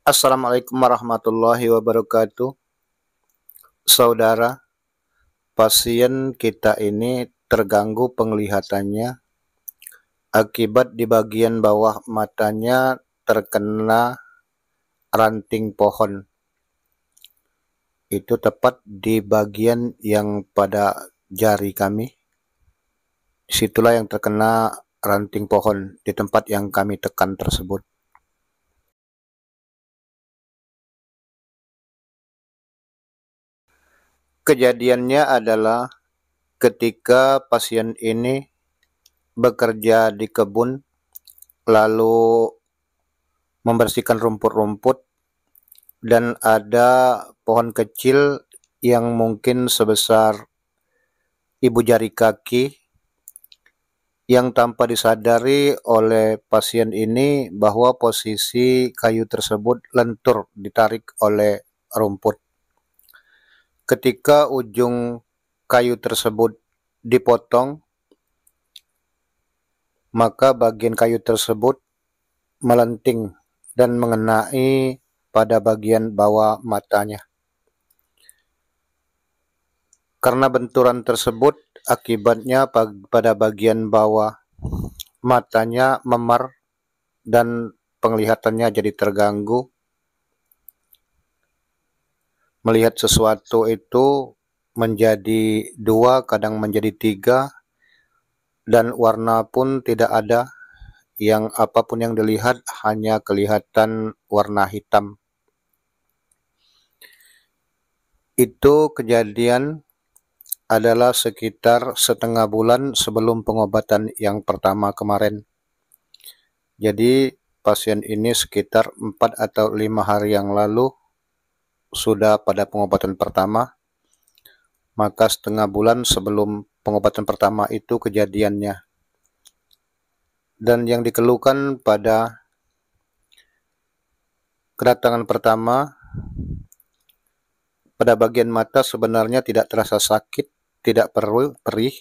Assalamualaikum warahmatullahi wabarakatuh. Saudara, pasien kita ini terganggu penglihatannya akibat di bagian bawah matanya terkena ranting pohon. Itu tepat di bagian yang pada jari kami. Disitulah yang terkena ranting pohon di tempat yang kami tekan tersebut. Kejadiannya adalah ketika pasien ini bekerja di kebun, lalu membersihkan rumput-rumput, dan ada pohon kecil yang mungkin sebesar ibu jari kaki yang tanpa disadari oleh pasien ini bahwa posisi kayu tersebut lentur ditarik oleh rumput. Ketika ujung kayu tersebut dipotong, maka bagian kayu tersebut melenting dan mengenai pada bagian bawah matanya. Karena benturan tersebut, akibatnya pada bagian bawah matanya memar dan penglihatannya jadi terganggu. Melihat sesuatu itu menjadi dua, kadang menjadi tiga, dan warna pun tidak ada. Yang apapun yang dilihat hanya kelihatan warna hitam. Itu kejadian adalah sekitar setengah bulan sebelum pengobatan yang pertama kemarin. Jadi pasien ini sekitar 4 atau 5 hari yang lalu sudah pada pengobatan pertama. Maka setengah bulan sebelum pengobatan pertama itu kejadiannya. Dan yang dikeluhkan pada kedatangan pertama, pada bagian mata sebenarnya tidak terasa sakit, tidak perih,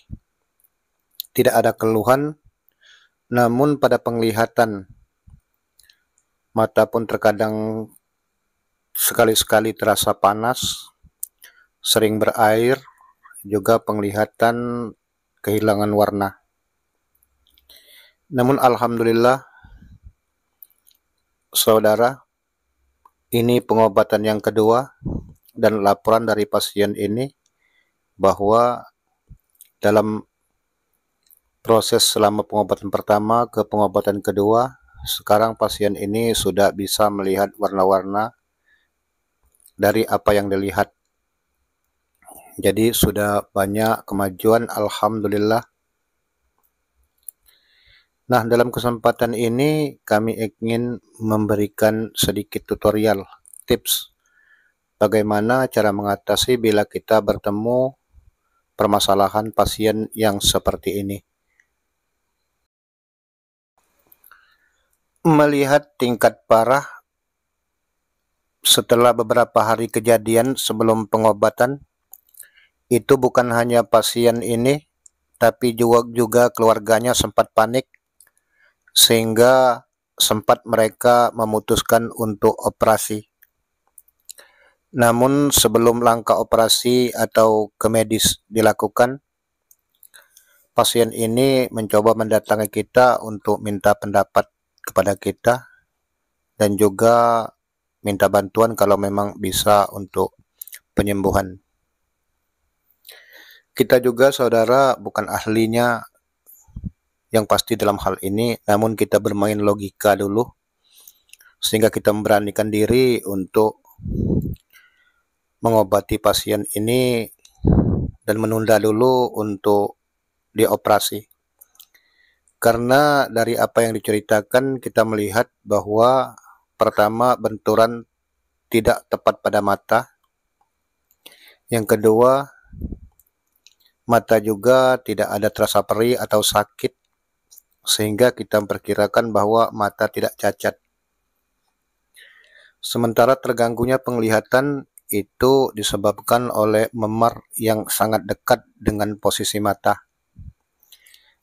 tidak ada keluhan, namun pada penglihatan mata pun terkadang sekali-sekali terasa panas, sering berair, juga penglihatan kehilangan warna. Namun alhamdulillah, saudara, ini pengobatan yang kedua, dan laporan dari pasien ini bahwa dalam proses selama pengobatan pertama ke pengobatan kedua, sekarang pasien ini sudah bisa melihat warna-warna dari apa yang dilihat. Jadi sudah banyak kemajuan, alhamdulillah. Nah, dalam kesempatan ini kami ingin memberikan sedikit tutorial, tips bagaimana cara mengatasi bila kita bertemu permasalahan pasien yang seperti ini. Melihat tingkat parah setelah beberapa hari kejadian sebelum pengobatan, itu bukan hanya pasien ini, tapi juga keluarganya sempat panik, sehingga sempat mereka memutuskan untuk operasi. Namun sebelum langkah operasi atau ke medis dilakukan, pasien ini mencoba mendatangi kita untuk minta pendapat kepada kita dan juga minta bantuan kalau memang bisa untuk penyembuhan. Kita juga, saudara, bukan ahlinya yang pasti dalam hal ini, namun kita bermain logika dulu sehingga kita memberanikan diri untuk mengobati pasien ini dan menunda dulu untuk dioperasi. Karena dari apa yang diceritakan kita melihat bahwa pertama, benturan tidak tepat pada mata. Yang kedua, mata juga tidak ada terasa perih atau sakit, sehingga kita memperkirakan bahwa mata tidak cacat. Sementara terganggunya penglihatan itu disebabkan oleh memar yang sangat dekat dengan posisi mata.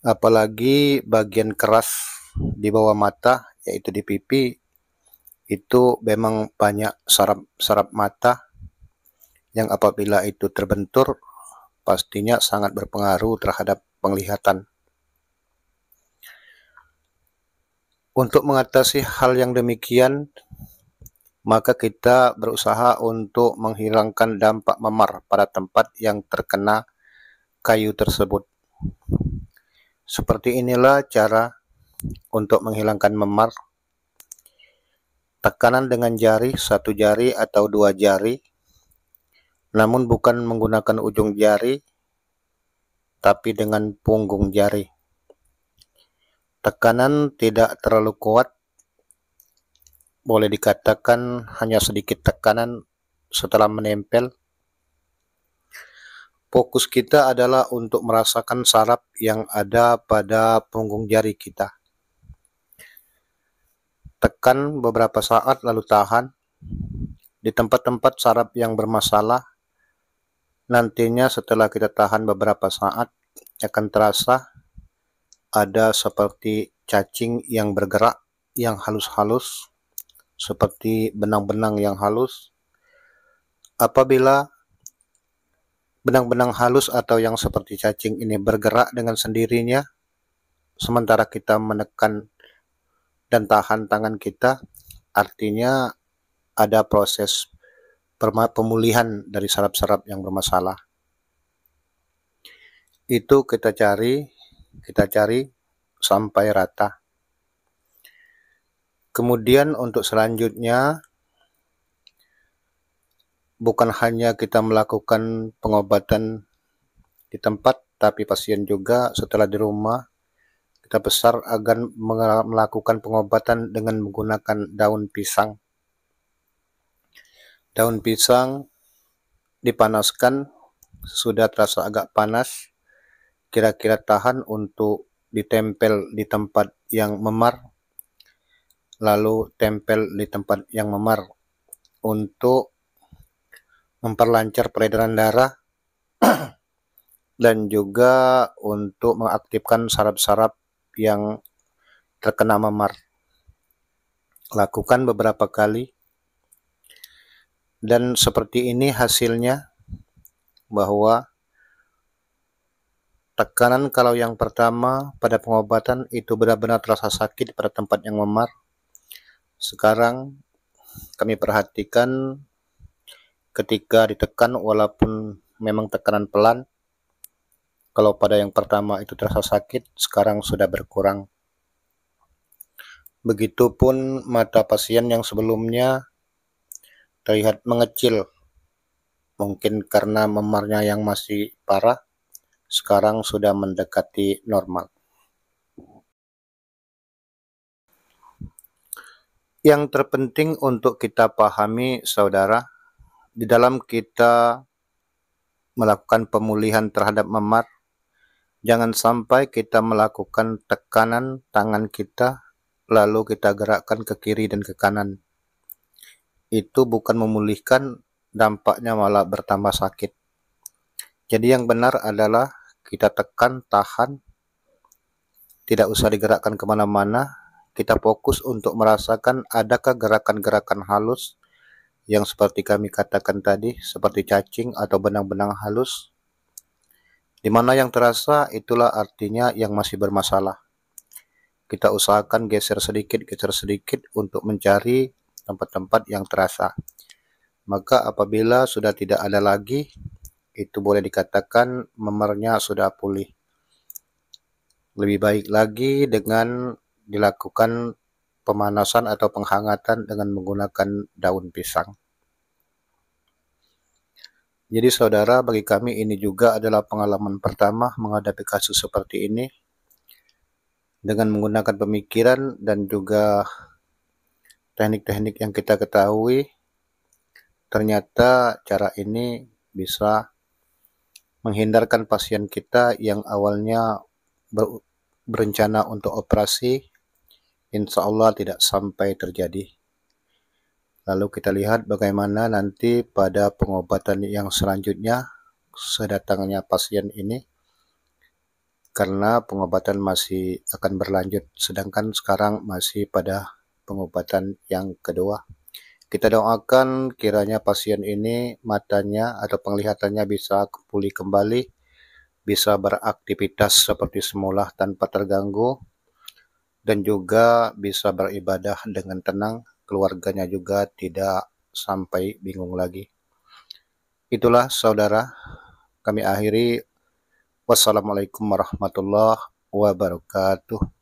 Apalagi bagian keras di bawah mata, yaitu di pipi, itu memang banyak saraf mata yang apabila itu terbentur pastinya sangat berpengaruh terhadap penglihatan. Untuk mengatasi hal yang demikian, maka kita berusaha untuk menghilangkan dampak memar pada tempat yang terkena kayu tersebut. Seperti inilah cara untuk menghilangkan memar. Tekanan dengan jari, satu jari atau dua jari, namun bukan menggunakan ujung jari, tapi dengan punggung jari. Tekanan tidak terlalu kuat, boleh dikatakan hanya sedikit tekanan setelah menempel. Fokus kita adalah untuk merasakan saraf yang ada pada punggung jari kita. Tekan beberapa saat lalu tahan. Di tempat-tempat saraf yang bermasalah, nantinya setelah kita tahan beberapa saat akan terasa ada seperti cacing yang bergerak, yang halus-halus, seperti benang-benang yang halus. Apabila benang-benang halus atau yang seperti cacing ini bergerak dengan sendirinya, sementara kita menekan dan tahan tangan kita, artinya ada proses pemulihan dari saraf-saraf yang bermasalah. Itu kita cari sampai rata. Kemudian untuk selanjutnya, bukan hanya kita melakukan pengobatan di tempat, tapi pasien juga setelah di rumah kita besar agar melakukan pengobatan dengan menggunakan daun pisang. Daun pisang dipanaskan, sudah terasa agak panas, kira-kira tahan untuk ditempel di tempat yang memar, lalu tempel di tempat yang memar untuk memperlancar peredaran darah dan juga untuk mengaktifkan saraf-saraf yang terkena memar. Lakukan beberapa kali dan seperti ini hasilnya, bahwa tekanan kalau yang pertama pada pengobatan itu benar-benar terasa sakit pada tempat yang memar. Sekarang kami perhatikan ketika ditekan walaupun memang tekanan pelan, kalau pada yang pertama itu terasa sakit, sekarang sudah berkurang. Begitupun mata pasien yang sebelumnya terlihat mengecil, mungkin karena memarnya yang masih parah, sekarang sudah mendekati normal. Yang terpenting untuk kita pahami, saudara, di dalam kita melakukan pemulihan terhadap memar, jangan sampai kita melakukan tekanan tangan kita, lalu kita gerakkan ke kiri dan ke kanan. Itu bukan memulihkan, dampaknya malah bertambah sakit. Jadi yang benar adalah kita tekan, tahan, tidak usah digerakkan kemana-mana. Kita fokus untuk merasakan adakah gerakan-gerakan halus yang seperti kami katakan tadi, seperti cacing atau benang-benang halus. Di mana yang terasa, itulah artinya yang masih bermasalah. Kita usahakan geser sedikit untuk mencari tempat-tempat yang terasa. Maka apabila sudah tidak ada lagi, itu boleh dikatakan memarnya sudah pulih. Lebih baik lagi dengan dilakukan pemanasan atau penghangatan dengan menggunakan daun pisang. Jadi saudara, bagi kami ini juga adalah pengalaman pertama menghadapi kasus seperti ini. Dengan menggunakan pemikiran dan juga teknik-teknik yang kita ketahui, ternyata cara ini bisa menghindarkan pasien kita yang awalnya berencana untuk operasi, insya Allah tidak sampai terjadi. Lalu kita lihat bagaimana nanti pada pengobatan yang selanjutnya sedatangnya pasien ini, karena pengobatan masih akan berlanjut, sedangkan sekarang masih pada pengobatan yang kedua. Kita doakan kiranya pasien ini matanya atau penglihatannya bisa pulih kembali, bisa beraktivitas seperti semula tanpa terganggu, dan juga bisa beribadah dengan tenang, keluarganya juga tidak sampai bingung lagi. Itulah saudara, kami akhiri. Wassalamualaikum warahmatullahi wabarakatuh.